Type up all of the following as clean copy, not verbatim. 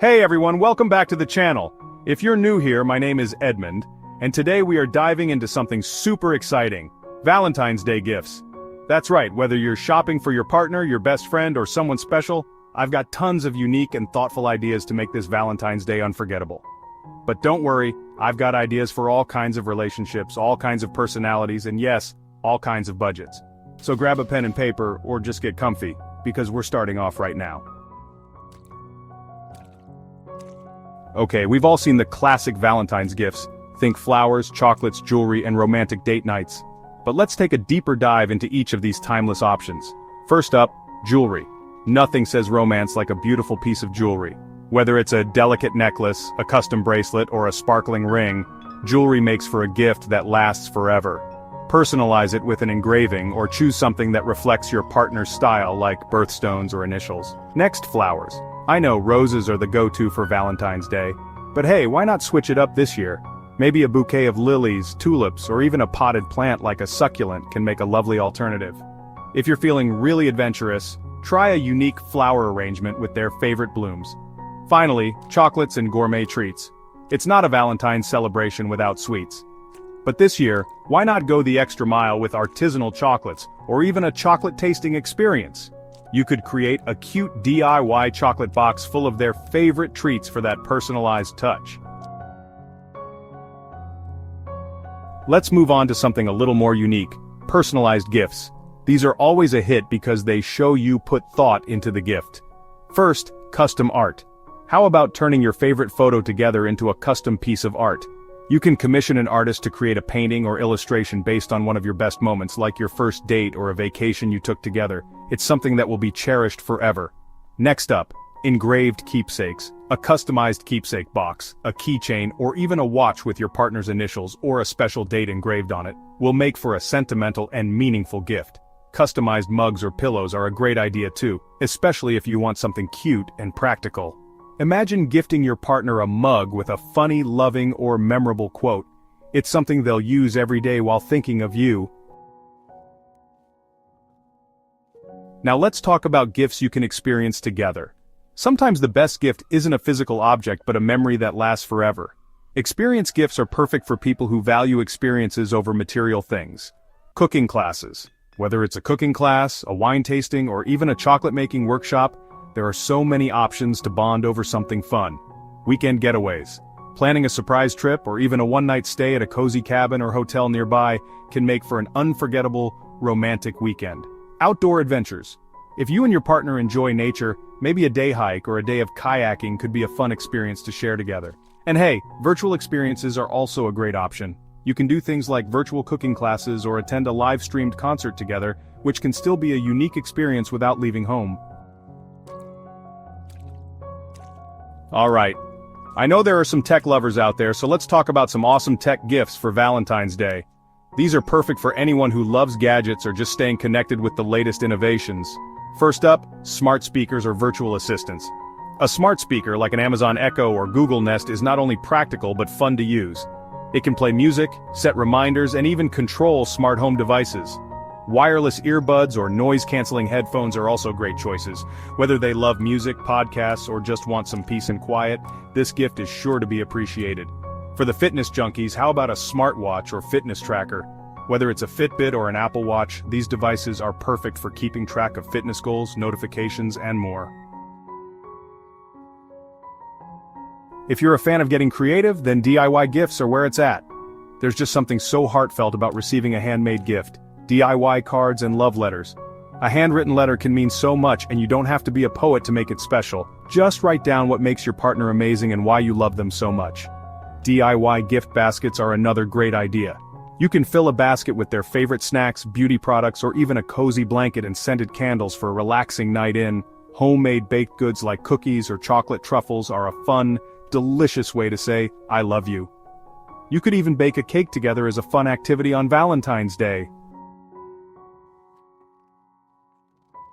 Hey everyone, welcome back to the channel. If you're new here, my name is Edmund, and today we are diving into something super exciting, Valentine's Day gifts. That's right, whether you're shopping for your partner, your best friend, or someone special, I've got tons of unique and thoughtful ideas to make this Valentine's Day unforgettable. But don't worry, I've got ideas for all kinds of relationships, all kinds of personalities, and yes, all kinds of budgets. So grab a pen and paper, or just get comfy, because we're starting off right now. Okay, we've all seen the classic Valentine's gifts. Think flowers, chocolates, jewelry, and romantic date nights. But let's take a deeper dive into each of these timeless options. First up, jewelry. Nothing says romance like a beautiful piece of jewelry. Whether it's a delicate necklace, a custom bracelet, or a sparkling ring, jewelry makes for a gift that lasts forever. Personalize it with an engraving or choose something that reflects your partner's style like birthstones or initials. Next, flowers. I know roses are the go-to for Valentine's Day, but hey, why not switch it up this year? Maybe a bouquet of lilies, tulips, or even a potted plant like a succulent can make a lovely alternative. If you're feeling really adventurous, try a unique flower arrangement with their favorite blooms. Finally, chocolates and gourmet treats. It's not a Valentine's celebration without sweets. But this year, why not go the extra mile with artisanal chocolates, or even a chocolate tasting experience? You could create a cute DIY chocolate box full of their favorite treats for that personalized touch. Let's move on to something a little more unique, personalized gifts. These are always a hit because they show you put thought into the gift. First, custom art. How about turning your favorite photo together into a custom piece of art? You can commission an artist to create a painting or illustration based on one of your best moments, like your first date or a vacation you took together. It's something that will be cherished forever. Next up, engraved keepsakes. A customized keepsake box, a keychain, or even a watch with your partner's initials or a special date engraved on it will make for a sentimental and meaningful gift. Customized mugs or pillows are a great idea too, especially if you want something cute and practical. Imagine gifting your partner a mug with a funny, loving, or memorable quote. It's something they'll use every day while thinking of you. Now let's talk about gifts you can experience together. Sometimes the best gift isn't a physical object but a memory that lasts forever. Experience gifts are perfect for people who value experiences over material things. Cooking classes. Whether it's a cooking class, a wine tasting, or even a chocolate-making workshop, there are so many options to bond over something fun. Weekend getaways. Planning a surprise trip or even a one-night stay at a cozy cabin or hotel nearby can make for an unforgettable, romantic weekend. Outdoor adventures. If you and your partner enjoy nature, maybe a day hike or a day of kayaking could be a fun experience to share together. And hey, virtual experiences are also a great option. You can do things like virtual cooking classes or attend a live-streamed concert together, which can still be a unique experience without leaving home. Alright, I know there are some tech lovers out there, so let's talk about some awesome tech gifts for Valentine's Day. These are perfect for anyone who loves gadgets or just staying connected with the latest innovations. First up, smart speakers or virtual assistants. A smart speaker like an Amazon Echo or Google Nest is not only practical but fun to use. It can play music, set reminders, and even control smart home devices. Wireless earbuds or noise-canceling headphones are also great choices. Whether they love music, podcasts, or just want some peace and quiet, this gift is sure to be appreciated. For the fitness junkies, how about a smartwatch or fitness tracker? Whether it's a Fitbit or an Apple Watch, these devices are perfect for keeping track of fitness goals, notifications, and more. If you're a fan of getting creative, then DIY gifts are where it's at. There's just something so heartfelt about receiving a handmade gift. DIY cards and love letters. A handwritten letter can mean so much, and you don't have to be a poet to make it special. Just write down what makes your partner amazing and why you love them so much. DIY gift baskets are another great idea. You can fill a basket with their favorite snacks, beauty products, or even a cozy blanket and scented candles for a relaxing night in. Homemade baked goods like cookies or chocolate truffles are a fun, delicious way to say, I love you. You could even bake a cake together as a fun activity on Valentine's Day.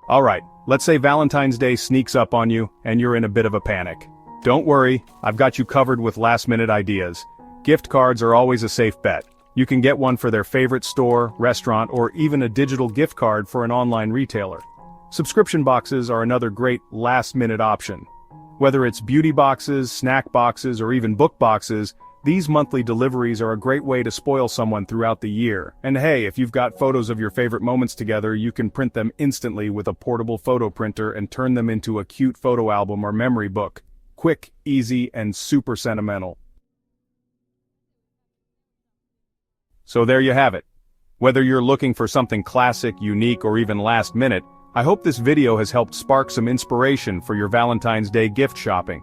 Alright, let's say Valentine's Day sneaks up on you, and you're in a bit of a panic. Don't worry, I've got you covered with last-minute ideas. Gift cards are always a safe bet. You can get one for their favorite store, restaurant, or even a digital gift card for an online retailer. Subscription boxes are another great last-minute option. Whether it's beauty boxes, snack boxes, or even book boxes, these monthly deliveries are a great way to spoil someone throughout the year. And hey, if you've got photos of your favorite moments together, you can print them instantly with a portable photo printer and turn them into a cute photo album or memory book. Quick, easy, and super sentimental. So there you have it. Whether you're looking for something classic, unique, or even last minute, I hope this video has helped spark some inspiration for your Valentine's Day gift shopping.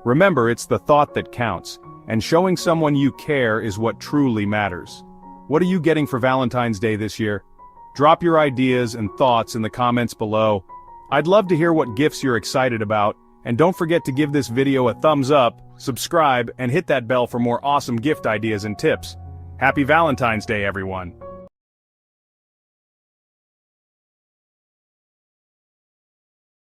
Remember, it's the thought that counts, and showing someone you care is what truly matters. What are you getting for Valentine's Day this year? Drop your ideas and thoughts in the comments below. I'd love to hear what gifts you're excited about, and don't forget to give this video a thumbs up, subscribe, and hit that bell for more awesome gift ideas and tips. Happy Valentine's Day, everyone!